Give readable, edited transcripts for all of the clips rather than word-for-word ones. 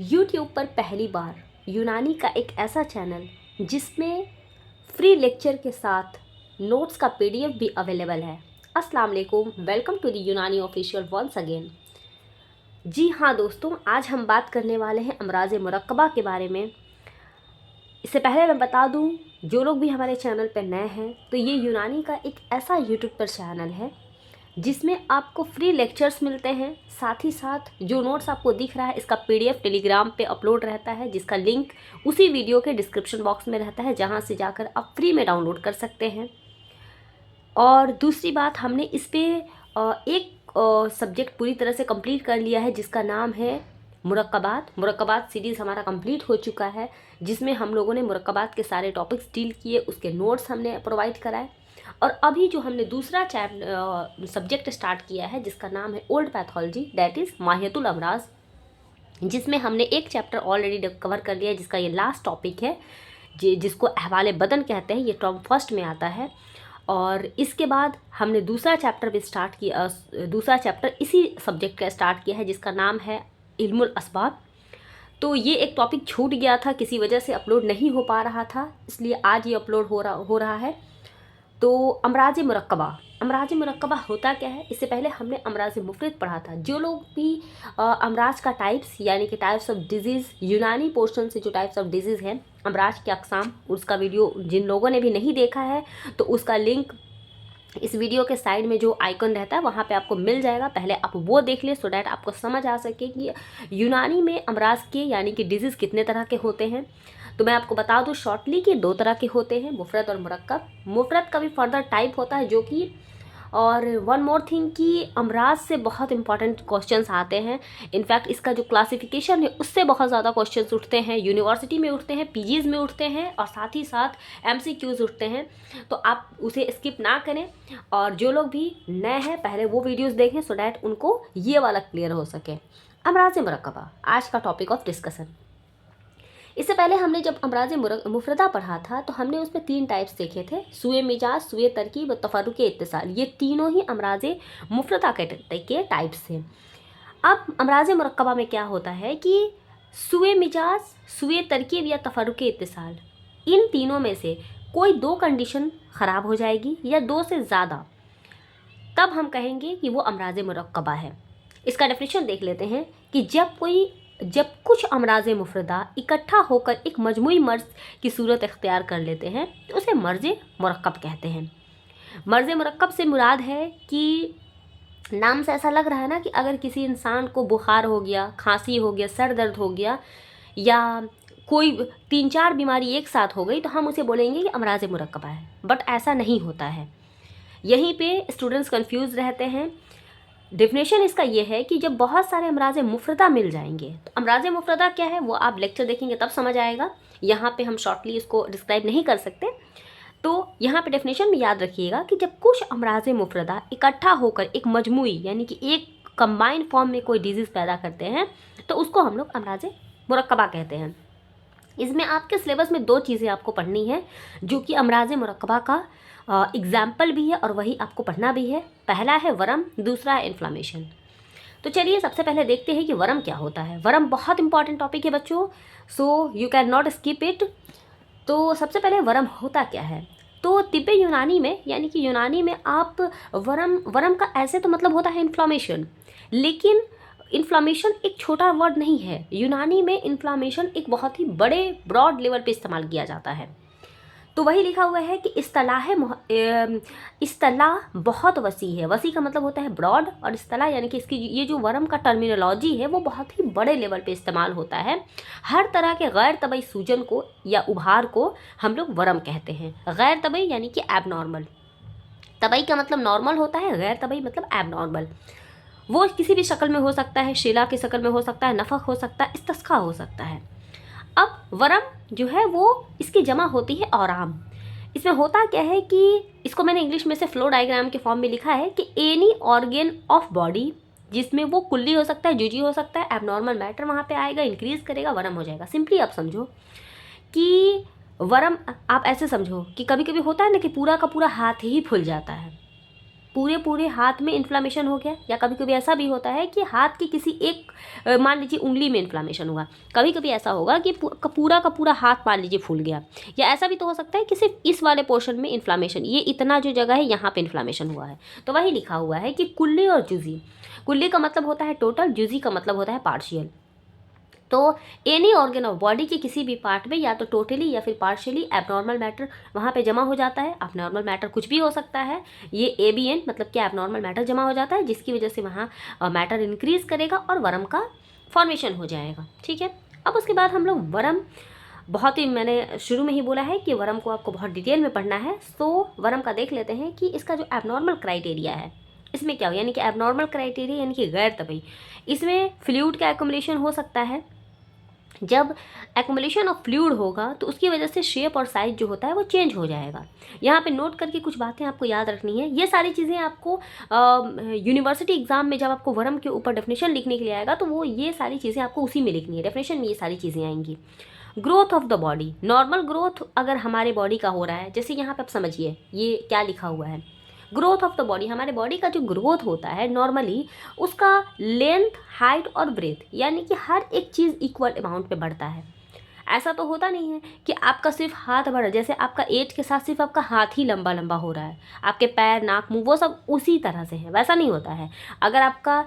YouTube पर पहली बार यूनानी का एक ऐसा चैनल जिसमें फ्री लेक्चर के साथ नोट्स का PDF भी अवेलेबल है। अस्सलाम वालेकुम, वेलकम टू द यूनानी ऑफिशियल वंस अगेन। जी हाँ दोस्तों, आज हम बात करने वाले हैं अमराज मुरक्कबा के बारे में। इससे पहले मैं बता दूं, जो लोग भी हमारे चैनल पर नए हैं तो ये यूनानी का एक ऐसा यूट्यूब पर चैनल है जिसमें आपको फ्री लेक्चर्स मिलते हैं। साथ ही साथ जो नोट्स आपको दिख रहा है इसका PDF टेलीग्राम पे अपलोड रहता है, जिसका लिंक उसी वीडियो के डिस्क्रिप्शन बॉक्स में रहता है, जहां से जाकर आप फ्री में डाउनलोड कर सकते हैं। और दूसरी बात, हमने इस पर एक सब्जेक्ट पूरी तरह से कंप्लीट कर लिया है जिसका नाम है मुरक्कबात सीरीज़ हमारा कंप्लीट हो चुका है, जिसमें हम लोगों ने मुरक्कबात के सारे टॉपिक्स डील किए, उसके नोट्स हमने प्रोवाइड कराए। और अभी जो हमने दूसरा सब्जेक्ट स्टार्ट किया है जिसका नाम है ओल्ड पैथोलॉजी, दैट इज़ माहियतुल अमराज, जिसमें हमने एक चैप्टर ऑलरेडी कवर कर लिया है जिसका ये लास्ट टॉपिक है, जिसको अहवाले बदन कहते हैं। ये टर्म फर्स्ट में आता है। और इसके बाद हमने दूसरा चैप्टर भी स्टार्ट किया, दूसरा चैप्टर इसी सब्जेक्ट का स्टार्ट किया है जिसका नाम है इल्मुल असबाब। तो ये एक टॉपिक छूट गया था, किसी वजह से अपलोड नहीं हो पा रहा था, इसलिए आज ये अपलोड हो रहा है। तो अमराज मुरक्कबा होता क्या है? इससे पहले हमने अमराज मुफरद पढ़ा था। जो लोग भी अमराज का टाइप्स यानी कि टाइप्स ऑफ डिजीज़, यूनानी पोर्शन से जो टाइप्स ऑफ डिजीज़ हैं, अमराज के अक़साम, उसका वीडियो जिन लोगों ने भी नहीं देखा है तो उसका लिंक इस वीडियो के साइड में जो आइकन रहता है वहाँ पे आपको मिल जाएगा। पहले आप वो देख लें सो डैट आपको समझ आ सके कि यूनानी में अमराज के यानी कि डिजीज़ कितने तरह के होते हैं। तो मैं आपको बता दूं शॉर्टली कि दो तरह के होते हैं, मुफरद और मुरक्कब। मुफरद का भी फर्दर टाइप होता है जो कि, और वन मोर थिंग कि अमराज से बहुत इंपॉर्टेंट क्वेश्चंस आते हैं। इनफैक्ट इसका जो क्लासिफिकेशन है उससे बहुत ज़्यादा क्वेश्चंस उठते हैं, यूनिवर्सिटी में उठते हैं, पीजीज़ में उठते हैं, और साथ ही साथ MCQs उठते हैं। तो आप उसे स्किप ना करें, और जो लोग भी नए हैं पहले वो वीडियोज़ देखें सो डैट उनको ये वाला क्लियर हो सके। अमराज मुरक्कबा आज का टॉपिक ऑफ डिस्कशन। इससे पहले हमने जब अमराज मुफरदा पढ़ा था तो हमने उसमें 3 टाइप्स देखे थे, सुए मिजाज, सुए तरकीब व तफरुक इत्तिसाल। ये तीनों ही अमराज मुफरदा के टाइप्स थे। अब अमराज मुरक्कबा में क्या होता है कि सुए मिजाज, सुए तरकीब या तफरुक इत्तिसाल, इन तीनों में से कोई 2 कंडीशन ख़राब हो जाएगी या 2 से ज़्यादा, तब हम कहेंगे कि वो अमराज मुरक्कबा है। इसका डेफिनेशन देख लेते हैं कि जब कुछ अमराज मुफरदा इकट्ठा होकर एक मजमूई मर्ज की सूरत इख्तियार कर लेते हैं तो उसे मर्ज मुरक्कब कहते हैं। मर्ज मुरक्कब से मुराद है कि नाम से ऐसा लग रहा है ना कि अगर किसी इंसान को बुखार हो गया, खांसी हो गया, सर दर्द हो गया, या कोई 3-4 बीमारी एक साथ हो गई तो हम उसे बोलेंगे कि अमराज मुरक्कबा है। बट ऐसा नहीं होता है। यहीं पे स्टूडेंट्स कंफ्यूज रहते हैं। डेफिनेशन इसका ये है कि जब बहुत सारे अमराज मुफरदा मिल जाएंगे, तो अमराज मुफरदा क्या है वो आप लेक्चर देखेंगे तब समझ आएगा, यहाँ पे हम शॉर्टली इसको डिस्क्राइब नहीं कर सकते। तो यहाँ पे डेफिनेशन में याद रखिएगा कि जब कुछ अमराज मुफरदा इकट्ठा होकर एक मजमूई यानी कि एक कंबाइंड फॉर्म में कोई डिजीज़ पैदा करते हैं तो उसको हम लोग अमराज मुरक्कबा कहते हैं। इसमें आपके सिलेबस में 2 चीज़ें आपको पढ़नी है जो कि अमराज मुरक्कबा का एग्जाम्पल भी है और वही आपको पढ़ना भी है। पहला है वरम, दूसरा है इन्फ्लामेशन। तो चलिए सबसे पहले देखते हैं कि वरम क्या होता है। वरम बहुत इंपॉर्टेंट टॉपिक है बच्चों, so you can not skip it. तो सबसे पहले वरम होता क्या है? तो तिब्बे यूनानी में यानी कि यूनानी में आप वरम का ऐसे तो मतलब होता है इन्फ्लामेशन, लेकिन इन्फ्लामेशन एक छोटा वर्ड नहीं है। यूनानी में इन्फ्लामेशन एक बहुत ही बड़े ब्रॉड लेवल पे इस्तेमाल किया जाता है। तो वही लिखा हुआ है कि इस्तलाह बहुत वसी है। वसी का मतलब होता है ब्रॉड, और इस्तलाह यानी कि इसकी ये जो वरम का टर्मिनोलॉजी है वो बहुत ही बड़े लेवल पे इस्तेमाल होता है। हर तरह के गैर तबई सूजन को या उभार को हम लोग वरम कहते हैं। गैर तबई यानी कि एबनॉर्मल, तबई का मतलब नॉर्मल होता है, गैर तबई मतलब एबनॉर्मल। वो किसी भी शक्ल में हो सकता है, शीला की शक्ल में हो सकता है, नफक हो सकता है, इस्तिस्का हो सकता है। अब वरम जो है वो इसकी जमा होती है औराम। इसमें होता क्या है कि इसको मैंने इंग्लिश में से फ्लो डायग्राम के फॉर्म में लिखा है कि एनी ऑर्गेन ऑफ बॉडी, जिसमें वो कुल्ली हो सकता है, जुजी हो सकता है, एबनॉर्मल मैटर वहाँ पे आएगा, इंक्रीज करेगा, वरम हो जाएगा। सिंपली आप समझो कि वरम आप ऐसे समझो कि कभी कभी होता है ना कि पूरा का पूरा हाथ ही फूल जाता है, पूरे पूरे हाथ में इन्फ्लामेशन हो गया, या कभी कभी ऐसा भी होता है कि हाथ की किसी एक मान लीजिए उंगली में इन्फ्लामेशन हुआ, कभी कभी ऐसा होगा कि पूरा का पूरा हाथ मान लीजिए फूल गया, या ऐसा भी तो हो सकता है कि सिर्फ इस वाले पोर्शन में इन्फ्लामेशन, ये इतना जो जगह है यहाँ पे इन्फ्लामेशन हुआ है। तो वही लिखा हुआ है कि कुल्ली और जुजी, कुल्ली का मतलब होता है टोटल, जुजी का मतलब होता है पार्शियल। तो एनी ऑर्गन ऑफ बॉडी के किसी भी पार्ट में या तो टोटली या फिर पार्शियली एबनॉर्मल मैटर वहाँ पे जमा हो जाता है। एबनॉर्मल मैटर कुछ भी हो सकता है, ये एबीएन मतलब कि एबनॉर्मल मैटर जमा हो जाता है, जिसकी वजह से वहाँ मैटर इंक्रीज करेगा और वर्म का फॉर्मेशन हो जाएगा। ठीक है, अब उसके बाद हम लोग वर्म, बहुत ही मैंने शुरू में ही बोला है कि वर्म को आपको बहुत डिटेल में पढ़ना है, तो वर्म का देख लेते हैं कि इसका जो एबनॉर्मल क्राइटेरिया है इसमें क्या हो, यानी कि एबनॉर्मल क्राइटेरिया यानी कि गैर तबई, इसमें फ्लूइड का एक्युमुलेशन हो सकता है। जब एक्युमुलेशन ऑफ फ्लूइड होगा तो उसकी वजह से शेप और साइज जो होता है वो चेंज हो जाएगा। यहाँ पे नोट करके कुछ बातें आपको याद रखनी है। ये सारी चीज़ें आपको यूनिवर्सिटी एग्जाम में जब आपको वर्म के ऊपर डेफिनेशन लिखने के लिए आएगा तो वो ये सारी चीज़ें आपको उसी में लिखनी है, डेफिनेशन में ये सारी चीज़ें आएंगी। Growth of the body, normal growth अगर हमारे बॉडी का हो रहा है, जैसे यहाँ पे आप समझिए ये क्या लिखा हुआ है, ग्रोथ ऑफ द बॉडी, हमारे बॉडी का जो ग्रोथ होता है नॉर्मली उसका लेंथ, हाइट और ब्रेथ, यानी कि हर एक चीज़ इक्वल अमाउंट पे बढ़ता है। ऐसा तो होता नहीं है कि आपका सिर्फ हाथ बढ़, जैसे आपका एज के साथ सिर्फ आपका हाथ ही लंबा लंबा हो रहा है, आपके पैर, नाक, मुंह वो सब उसी तरह से है, वैसा नहीं होता है। अगर आपका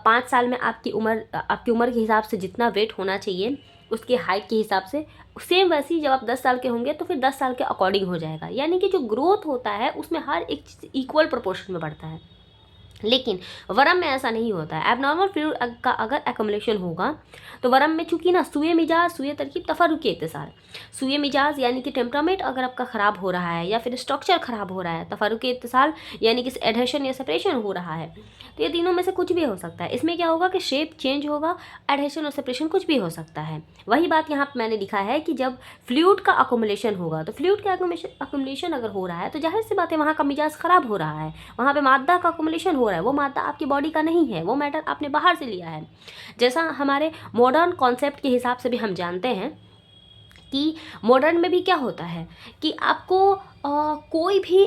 5 साल में आपकी उम्र के हिसाब से जितना वेट होना चाहिए उसके हाइट के हिसाब से, सेम वैसे ही जब आप 10 साल के होंगे तो फिर 10 साल के अकॉर्डिंग हो जाएगा। यानी कि जो ग्रोथ होता है उसमें हर एक चीज़ इक्वल प्रोपोर्शन में बढ़ता है, लेकिन वर्म में ऐसा नहीं होता है। एबनॉर्मल फ्लूइड का अगर एक्युमुलेशन होगा तो वर्म में चूंकि ना सूए मिजाज, सूए तरकीब, तफरुकी इत्तिसाल, सूए मिजाज यानी कि टेम्परामेंट अगर आपका ख़राब हो रहा है या फिर स्ट्रक्चर ख़राब हो रहा है, तफरुकी इत्तिसाल यानी कि एडहेशन या सेपरेशन हो रहा है, तो ये तीनों में से कुछ भी हो सकता है। इसमें क्या होगा कि शेप चेंज होगा, एडहेशन और सेपरेशन कुछ भी हो सकता है। वही बात यहाँ पर मैंने लिखा है कि जब फ्लूइड का अकोमुलेशन होगा, तो फ्लूइड का अकोमुलेशन अगर हो रहा है तो जाहिर सी बात है वहाँ का मिजाज ख़राब हो रहा है, वहाँ पे मादा का अकोमुलेशन हो रहा है, वो मादा आपकी बॉडी का नहीं है, वो मैटर आपने बाहर से लिया है। जैसा हमारे मॉडर्न कॉन्सेप्ट के हिसाब से भी हम जानते हैं कि मॉडर्न में भी क्या होता है कि आपको कोई भी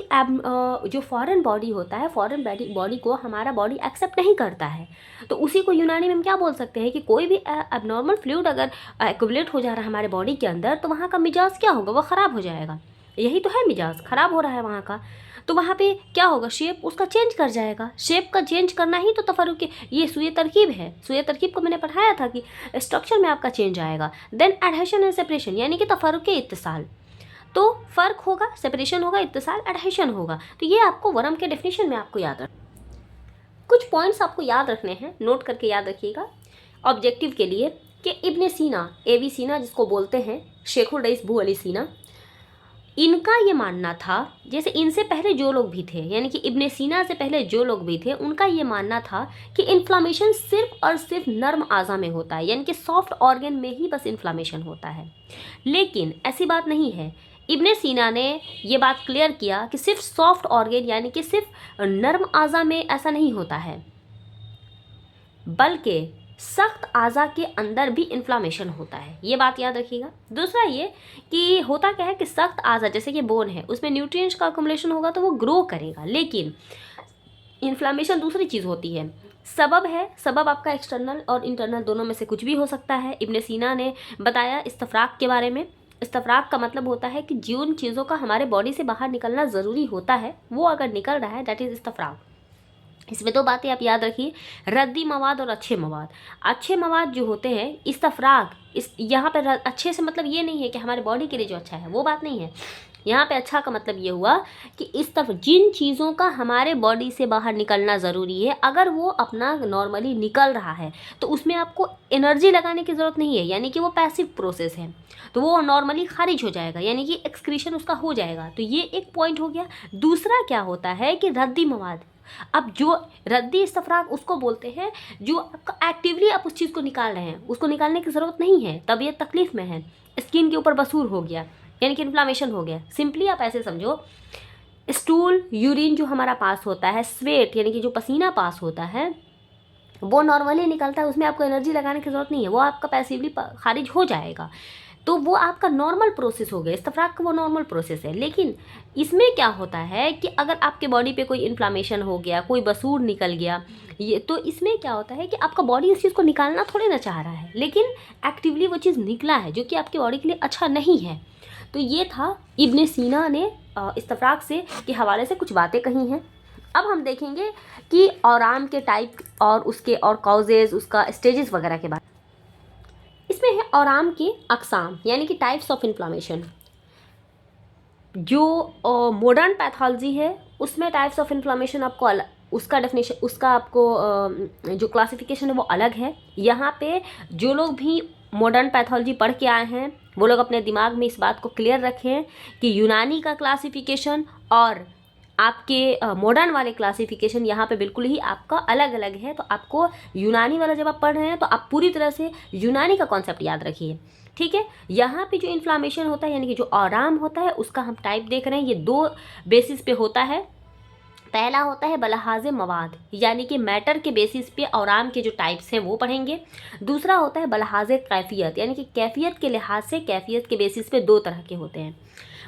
जो फॉरेन बॉडी होता है, फॉरेन बॉडी को हमारा बॉडी एक्सेप्ट नहीं करता है, तो उसी को यूनानी में हम क्या बोल सकते हैं कि कोई भी एबनॉर्मल फ्लूइड अगर एक्युमुलेट हो जा रहा है हमारे बॉडी के अंदर तो वहाँ का मिजाज क्या होगा, वो ख़राब हो जाएगा। यही तो है, मिजाज ख़राब हो रहा है वहाँ का, तो वहाँ पे क्या होगा, शेप उसका चेंज कर जाएगा। शेप का चेंज करना ही तो तफरुक, ये सूए तरकीब है। सूए तरकीब को मैंने पढ़ाया था कि स्ट्रक्चर में आपका चेंज आएगा। देन एडहेशन एंड सेपरेशन यानी कि तफरुक इत्तिसाल, तो फ़र्क होगा, सेपरेशन होगा, इत्तिसाल, एडहेशन होगा। तो ये आपको वर्म के डेफिनेशन में आपको याद रख, कुछ पॉइंट्स आपको याद रखने हैं, नोट करके याद रखिएगा ऑब्जेक्टिव के लिए कि इब्ने सीना, एबी सीना जिसको बोलते हैं, शेखुर रईस बू अली सीना, इनका ये मानना था, जैसे इनसे पहले जो लोग भी थे यानी कि इब्ने सीना से पहले जो लोग भी थे उनका ये मानना था कि इन्फ्लामेशन सिर्फ और सिर्फ नर्म आज़ा में होता है, यानी कि सॉफ्ट ऑर्गन में ही बस इन्फ्लामेशन होता है। लेकिन ऐसी बात नहीं है। इब्ने सीना ने ये बात क्लियर किया कि सिर्फ सॉफ्ट ऑर्गन यानी कि सिर्फ नर्म आज़ा में ऐसा नहीं होता है, बल्कि सख्त आज़ा के अंदर भी इन्फ्लामेशन होता है, ये बात याद रखिएगा। दूसरा ये कि होता क्या है कि सख्त आज़ा जैसे कि बोन है उसमें न्यूट्रिएंट्स का अक्युमुलेशन होगा तो वो ग्रो करेगा, लेकिन इन्फ्लामेशन दूसरी चीज़ होती है, सबब है। सबब आपका एक्सटर्नल और इंटरनल दोनों में से कुछ भी हो सकता है। इब्ने सीना ने बताया इस्तफराक के बारे में। इस्तफराक का मतलब होता है कि जिन चीज़ों का हमारे बॉडी से बाहर निकलना ज़रूरी होता है वो अगर निकल रहा है, दैट इज़ इस्तफराक। इसमें दो बातें आप याद रखिए, रद्दी मवाद और अच्छे मवाद। अच्छे मवाद जो होते हैं, इस्तफराक, इस यहाँ पर अच्छे से मतलब ये नहीं है कि हमारे बॉडी के लिए जो अच्छा है, वो बात नहीं है। यहाँ पे अच्छा का मतलब ये हुआ कि जिन चीज़ों का हमारे बॉडी से बाहर निकलना ज़रूरी है, अगर वो अपना नॉर्मली निकल रहा है तो उसमें आपको एनर्जी लगाने की ज़रूरत नहीं है, यानी कि वो पैसिव प्रोसेस है, तो वो नॉर्मली खारिज हो जाएगा, यानी कि एक्सक्रीशन उसका हो जाएगा। तो ये एक पॉइंट हो गया। दूसरा क्या होता है कि रद्दी मवाद, अब जो रद्दी इस्तफराक उसको बोलते हैं जो आपका एक्टिवली आप उस चीज़ को निकाल रहे हैं, उसको निकालने की ज़रूरत नहीं है, तबीयत तकलीफ़ में है, स्किन के ऊपर बसूर हो गया यानी कि इन्फ्लामेशन हो गया। सिंपली आप ऐसे समझो, स्टूल, यूरिन जो हमारा पास होता है, स्वेट यानी कि जो पसीना पास होता है वो नॉर्मली निकलता है, उसमें आपको एनर्जी लगाने की ज़रूरत नहीं है, वो आपका पैसिवली खारिज हो जाएगा। तो वो आपका नॉर्मल प्रोसेस हो गया, इस्तफराग का वो नॉर्मल प्रोसेस है। लेकिन इसमें क्या होता है कि अगर आपके बॉडी पे कोई इन्फ्लामेशन हो गया, कोई बसूर निकल गया, ये तो इसमें क्या होता है कि आपका बॉडी इस चीज़ को निकालना थोड़े ना चाह रहा है, लेकिन एक्टिवली वो चीज़ निकला है जो कि आपकी बॉडी के लिए अच्छा नहीं है। तो ये था इब्ने सीना ने इस्तफराग से के हवाले से कुछ बातें कही हैं। अब हम देखेंगे कि औराम के टाइप और उसके और कॉजेज़, उसका स्टेजेस वगैरह के बारे। इसमें है औराम के अक़साम यानी कि टाइप्स ऑफ इन्फ्लामेशन। जो मॉडर्न पैथोलॉजी है उसमें टाइप्स ऑफ इन्फ्लामेशन आपको उसका डेफिनेशन, उसका आपको जो क्लासिफिकेशन है वो अलग है। यहाँ पे जो लोग भी मॉडर्न पैथोलॉजी पढ़ के आए हैं वो लोग अपने दिमाग में इस बात को क्लियर रखें कि यूनानी का क्लासिफिकेशन और आपके मॉडर्न वाले क्लासिफिकेशन यहाँ पे बिल्कुल ही आपका अलग अलग है। तो आपको यूनानी वाला जब आप पढ़ रहे हैं तो आप पूरी तरह से यूनानी का कॉन्सेप्ट याद रखिए, ठीक है। यहाँ पे जो इन्फ्लामेशन होता है यानी कि जो आराम होता है उसका हम टाइप देख रहे हैं, ये दो बेसिस पे होता है। पहला होता है बलहाज़े मवाद यानी कि मैटर के बेसिस पे आराम के जो टाइप्स हैं वो पढ़ेंगे। दूसरा होता है बलहाज़े कैफियत यानी कि कैफियत के लिहाज से, कैफियत के बेसिस पे दो तरह के होते हैं।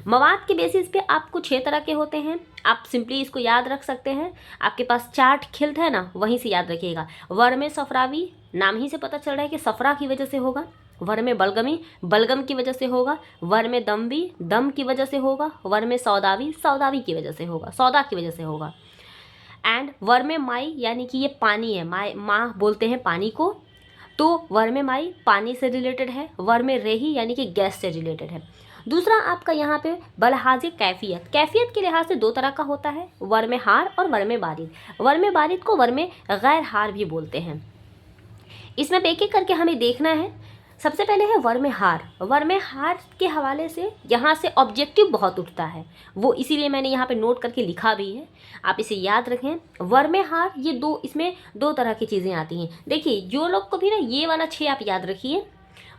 मवाद के बेसिस पे आपको 6 तरह के होते हैं। आप सिंपली इसको याद रख सकते हैं, आपके पास चार्ट खिलता है ना, वहीं से याद रखिएगा। वर्मे सफरावी, नाम ही से पता चल रहा है कि सफरा की वजह से होगा। वर्मे बलगमी, बलगम की वजह से होगा। वर्मे दमवी, दम की वजह से होगा। वर्मे सौदावी, सौदावी की वजह से होगा, सौदा की वजह से होगा। एंड वर्मे माई यानी कि ये पानी है, माँ बोलते हैं पानी को, तो वर्मे माई पानी से रिलेटेड है। वर्मे रेही यानी कि गैस से रिलेटेड है। दूसरा आपका यहाँ पे बलहाज़े कैफियत, कैफियत के लिहाज से दो तरह का होता है, वर्मे हार और वर्मे बारिद। वर्मे बारिद को वर्मे गैर हार भी बोलते हैं। इसमें एक एक करके हमें देखना है। सबसे पहले है वर्मे हार। वर्मे हार के हवाले से यहाँ से ऑब्जेक्टिव बहुत उठता है, वो इसीलिए मैंने यहाँ पे नोट करके लिखा भी है, आप इसे याद रखें। वर्मे हार ये दो, इसमें दो तरह की चीज़ें आती हैं। देखिए जो लोग को भी ना ये वाला 6 आप याद रखिए,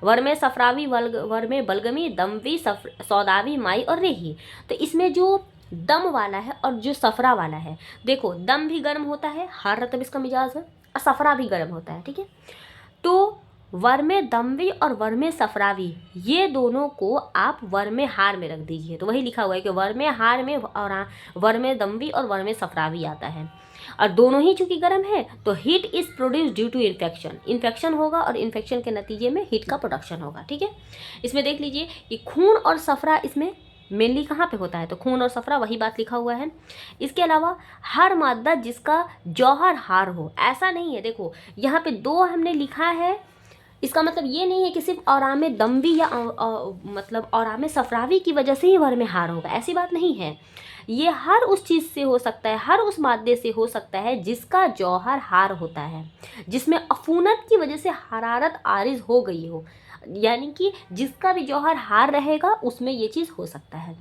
वर्मे सफरावी, वर्मे बलगमी, दमवी, सौदावी, माई और रेही। तो इसमें जो दम वाला है और जो सफरा वाला है, देखो दम भी गर्म होता है, हार रतब इसका मिजाज है, और सफरा भी गर्म होता है, ठीक है। तो वर्मे दमवी और वर्मे सफरावी ये दोनों को आप वर्मे हार में रख दीजिए। तो वही लिखा हुआ है कि वर्मे हार में और वर्मे दमवी और वर्मे सफरावी आता है, और दोनों ही चूंकि गर्म है तो heat is produce due to infection, infection होगा और इन्फेक्शन के नतीजे में हीट का प्रोडक्शन होगा, ठीक है। इसमें देख लीजिए कि खून और सफरा इसमें मेनली कहाँ पे होता है, तो खून और सफरा वही बात लिखा हुआ है। इसके अलावा हर मादा जिसका जौहर हार हो, ऐसा नहीं है, देखो यहाँ पे दो हमने लिखा है, इसका मतलब ये नहीं है कि सिर्फ औरामे दमवी या मतलब औरामे सफरावी की वजह से ही वर्मे हार होगा, ऐसी बात नहीं है। ये हर उस चीज़ से हो सकता है, हर उस मादे से हो सकता है जिसका जौहर हार होता है, जिसमें अफूनत की वजह से हरारत आरिज हो गई हो, यानी कि जिसका भी जौहर हार रहेगा उसमें ये चीज़ हो सकता है,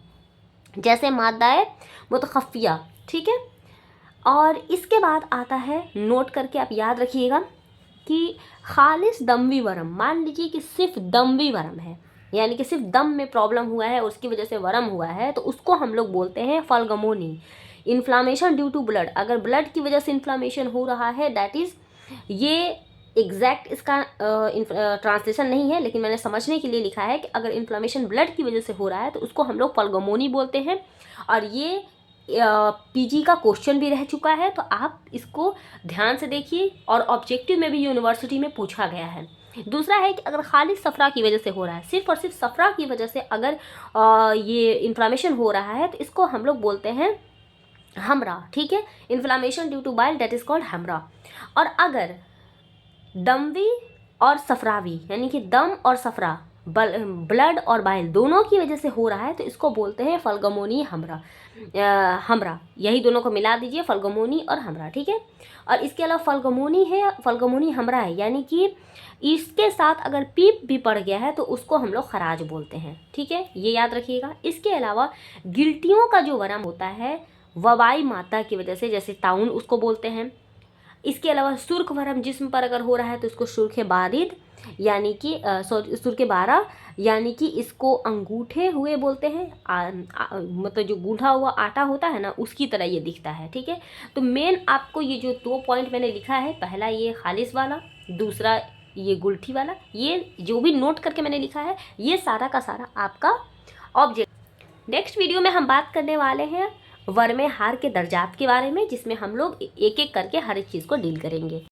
जैसे मादाए मुतखफ़िया, ठीक है। और इसके बाद आता है, नोट करके आप याद रखिएगा कि खालिस दमवी वरम, मान लीजिए कि सिर्फ दमवी वरम है, यानी कि सिर्फ दम में प्रॉब्लम हुआ है और उसकी वजह से वरम हुआ है, तो उसको हम लोग बोलते हैं फलगमोनी। इन्फ्लामेशन ड्यू टू ब्लड, अगर ब्लड की वजह से इन्फ्लामेशन हो रहा है, दैट इज़, ये एग्जैक्ट इसका ट्रांसलेशन नहीं है, लेकिन मैंने समझने के लिए लिखा है कि अगर इन्फ्लामेशन ब्लड की वजह से हो रहा है तो उसको हम लोग फलगमोनी बोलते हैं। और ये पीजी का क्वेश्चन भी रह चुका है, तो आप इसको ध्यान से देखिए, और ऑब्जेक्टिव में भी यूनिवर्सिटी में पूछा गया है। दूसरा है कि अगर खाली सफरा की वजह से हो रहा है, सिर्फ और सिर्फ सफरा की वजह से अगर ये इन्फ्लामेशन हो रहा है तो इसको हम लोग बोलते हैं हमरा, ठीक है। Inflammation due to bile, that is called हमरा। और अगर दमवी और सफरावी यानी कि दम और सफरा, ब्लड और बाइल दोनों की वजह से हो रहा है तो इसको बोलते हैं फलगमोनी हमरा। हमरा, यही दोनों को मिला दीजिए, फलगमोनी और हमरा, ठीक है। और इसके अलावा फलगमोनी है, फलगमोनी हमरा है, यानी कि इसके साथ अगर पीप भी पड़ गया है तो उसको हम लोग खराज बोलते हैं, ठीक है, ये याद रखिएगा। इसके अलावा गिल्टियों का जो वरम होता है वबाई माता की वजह से, जैसे ताउन उसको बोलते हैं। इसके अलावा सुर्ख वरम जिस्म पर अगर हो रहा है तो इसको सुर्ख बारिद यानी कि सुर्ख बारा, यानी कि इसको अंगूठे हुए बोलते हैं। मतलब जो गूंथा हुआ आटा होता है ना, उसकी तरह ये दिखता है, ठीक है। तो मेन आपको ये जो 2 पॉइंट मैंने लिखा है, पहला ये खालिस वाला, दूसरा ये गुलठी वाला, ये जो भी नोट करके मैंने लिखा है, ये सारा का सारा आपका ऑब्जेक्ट। नेक्स्ट वीडियो में हम बात करने वाले हैं वर्मे हार के दर्जात के बारे में, जिसमें हम लोग एक एक करके हर एक चीज़ को डील करेंगे।